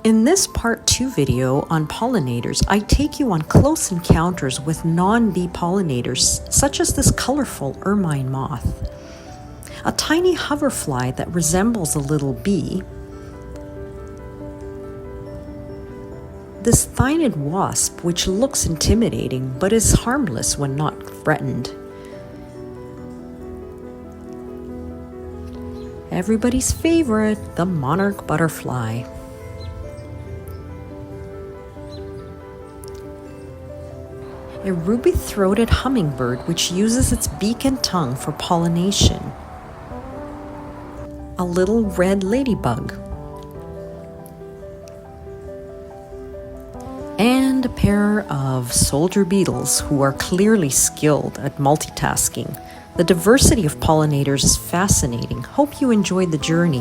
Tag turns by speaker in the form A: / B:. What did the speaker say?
A: In this part 2 video on pollinators, I take you on close encounters with non-bee pollinators, such as this colorful ermine moth, a tiny hoverfly that resembles a little bee, this thynid wasp which looks intimidating but is harmless when not threatened, everybody's favorite, the monarch butterfly, a ruby-throated hummingbird which uses its beak and tongue for pollination, a little red ladybug, and a pair of soldier beetles who are clearly skilled at multitasking. The diversity of pollinators is fascinating. Hope you enjoyed the journey.